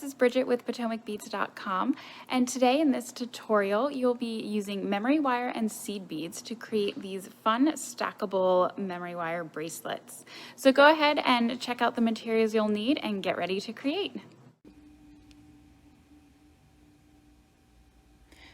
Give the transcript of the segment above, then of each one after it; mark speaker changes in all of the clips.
Speaker 1: this is Bridget with PotomacBeads.com, and today in this tutorial you'll be using memory wire and seed beads to create these fun stackable memory wire bracelets. So go ahead and check out the materials you'll need and get ready to create.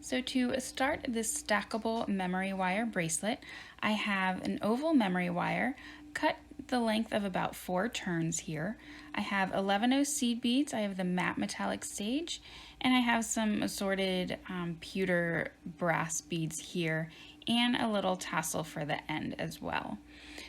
Speaker 1: So to start this stackable memory wire bracelet, I have an oval memory wire cut the length of about 4 turns here. I have 11 seed beads, I have the matte metallic sage, and I have some assorted pewter brass beads here and a little tassel for the end as well.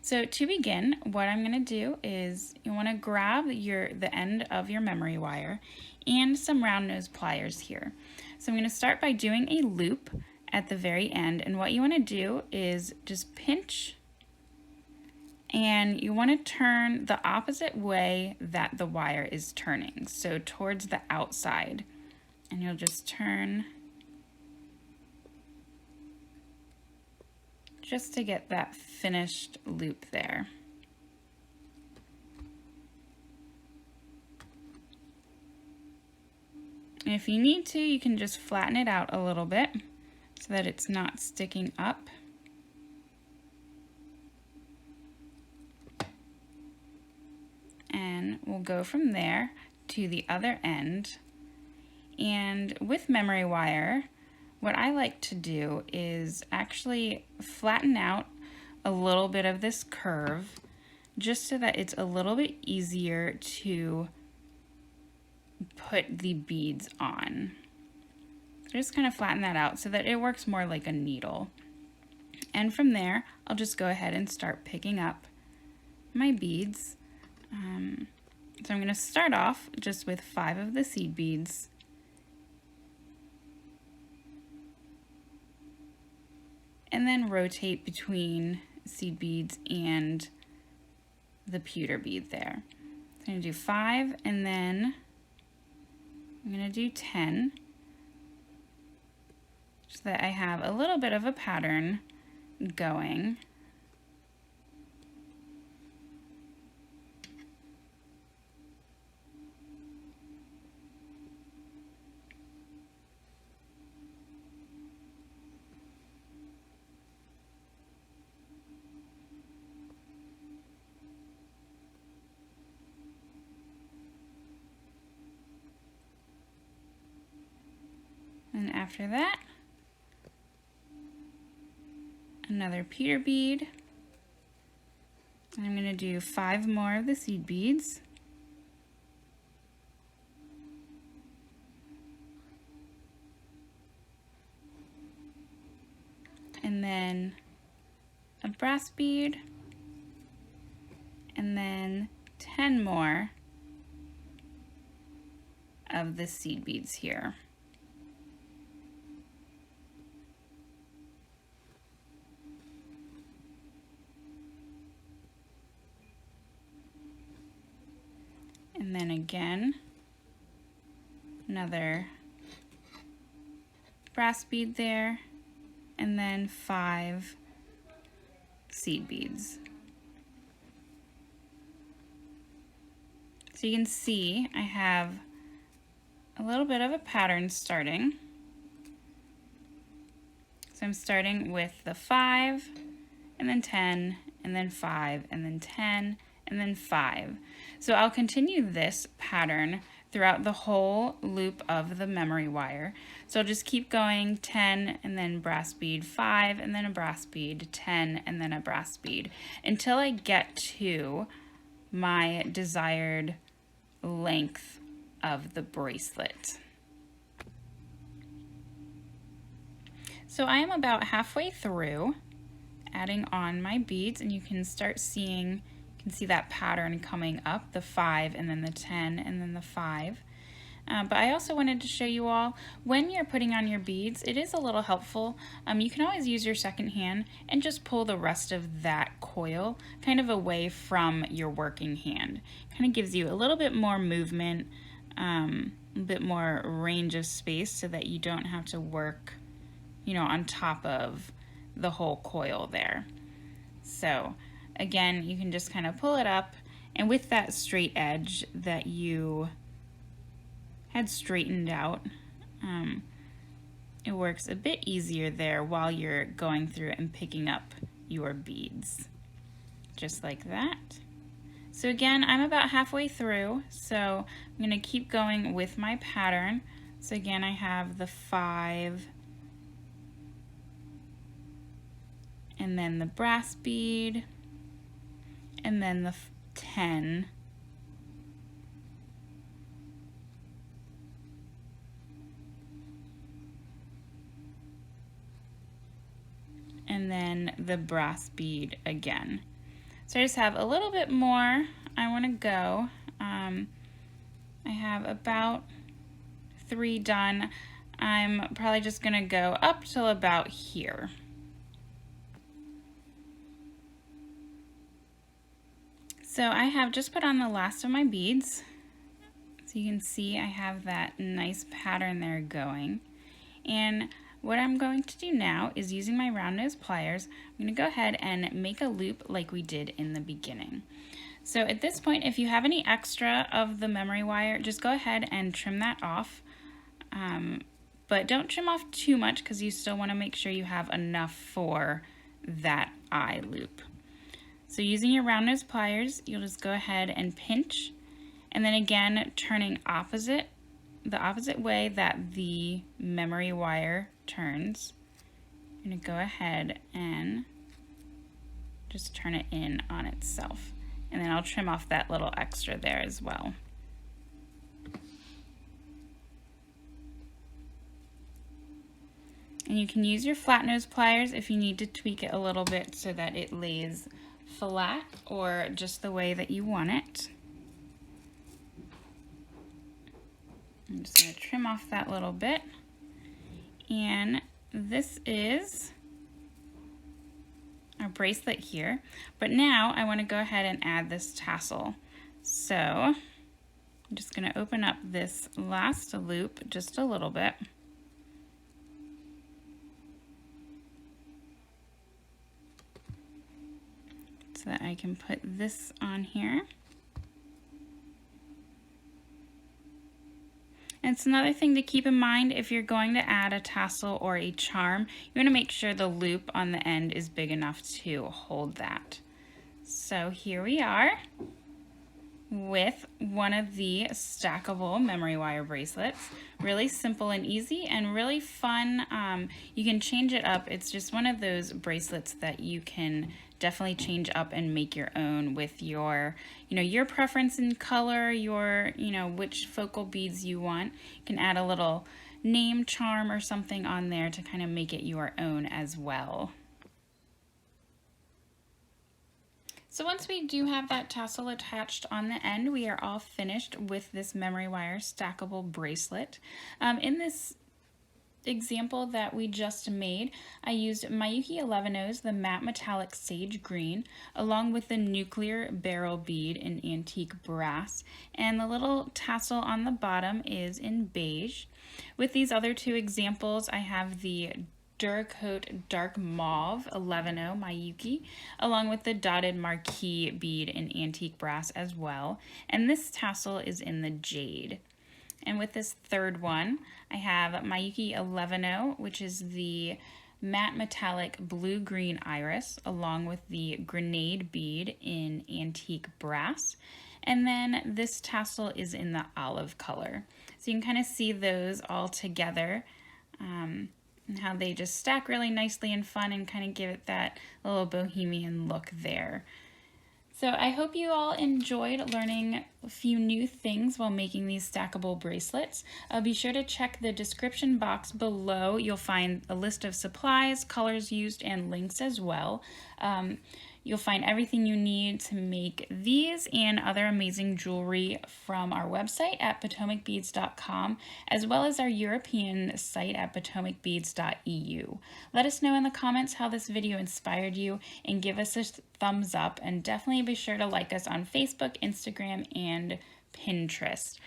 Speaker 1: So to begin, what I'm going to do is you want to grab the end of your memory wire and some round nose pliers here. So I'm going to start by doing a loop at the very end, and what you want to do is just pinch, and you want to turn the opposite way that the wire is turning, so towards the outside, and you'll just turn just to get that finished loop there. And if you need to, you can just flatten it out a little bit so that it's not sticking up. And we'll go from there to the other end. And with memory wire, what I like to do is actually flatten out a little bit of this curve just so that it's a little bit easier to put the beads on. Just kind of flatten that out so that it works more like a needle. And from there, I'll just go ahead and start picking up my beads. So I'm going to start off just with 5 of the seed beads. And then rotate between seed beads and the pewter bead there. So I'm going to do 5, and then I'm going to do 10 so that I have a little bit of a pattern going. And after that, another pewter bead. I'm going to do 5 more of the seed beads. And then a brass bead. And then 10 more of the seed beads here. And then again, another brass bead there, and then 5 seed beads. So you can see I have a little bit of a pattern starting. So I'm starting with the 5, and then 10, and then 5, and then 10, and then 5. So I'll continue this pattern throughout the whole loop of the memory wire. So I'll just keep going 10, and then brass bead, 5, and then a brass bead, 10, and then a brass bead, until I get to my desired length of the bracelet. So I am about halfway through adding on my beads, and you can start seeing, you can see that pattern coming up, the 5 and then the 10 and then the 5. But I also wanted to show you all, when you're putting on your beads, it is a little helpful. You can always use your second hand and just pull the rest of that coil kind of away from your working hand. Kind of gives you a little bit more movement, a bit more range of space so that you don't have to work, you know, on top of the whole coil there. So again, you can just kind of pull it up, and with that straight edge that you had straightened out. It works a bit easier there while you're going through and picking up your beads, just like that. So again, I'm about halfway through, so I'm going to keep going with my pattern. So again, I have the 5, and then the brass bead, and then the 10, and then the brass bead again. So I just have a little bit more I want to go. I have about 3 done. I'm probably just going to go up till about here. So I have just put on the last of my beads. So you can see I have that nice pattern there going. And what I'm going to do now is, using my round nose pliers, I'm going to go ahead and make a loop like we did in the beginning. So at this point, if you have any extra of the memory wire, just go ahead and trim that off. But don't trim off too much, because you still want to make sure you have enough for that eye loop. So using your round nose pliers, you'll just go ahead and pinch, and then again turning the opposite way that the memory wire turns. I'm going to go ahead and just turn it in on itself. And then I'll trim off that little extra there as well. And you can use your flat nose pliers if you need to tweak it a little bit so that it lays flat or just the way that you want it. I'm just going to trim off that little bit. And this is our bracelet here. But now I want to go ahead and add this tassel. So I'm just going to open up this last loop just a little bit. So that I can put this on here. And it's another thing to keep in mind, if you're going to add a tassel or a charm, you want to make sure the loop on the end is big enough to hold that. So here we are with one of the stackable memory wire bracelets. Really simple and easy and really fun. You can change it up. It's just one of those bracelets that you can definitely change up and make your own with your, your preference in color, your, which focal beads you want. You can add a little name charm or something on there to kind of make it your own as well. So once we do have that tassel attached on the end, we are all finished with this memory wire stackable bracelet. In this example that we just made, I used Miyuki 11-Ohs, the matte metallic sage green, along with the nuclear beryl bead in antique brass, and the little tassel on the bottom is in beige. With these other 2 examples, I have the Duracoat Dark Mauve 11-Oh Miyuki, along with the dotted marquee bead in antique brass as well, and this tassel is in the jade. And with this third one, I have Miyuki 11-Oh, which is the matte metallic blue-green iris, along with the grenade bead in antique brass. And then this tassel is in the olive color. So you can kind of see those all together, and how they just stack really nicely and fun and kind of give it that little bohemian look there. So I hope you all enjoyed learning a few new things while making these stackable bracelets. Be sure to check the description box below. You'll find a list of supplies, colors used, and links as well. You'll find everything you need to make these and other amazing jewelry from our website at PotomacBeads.com, as well as our European site at PotomacBeads.eu. Let us know in the comments how this video inspired you, and give us a thumbs up, and definitely be sure to like us on Facebook, Instagram, and Pinterest.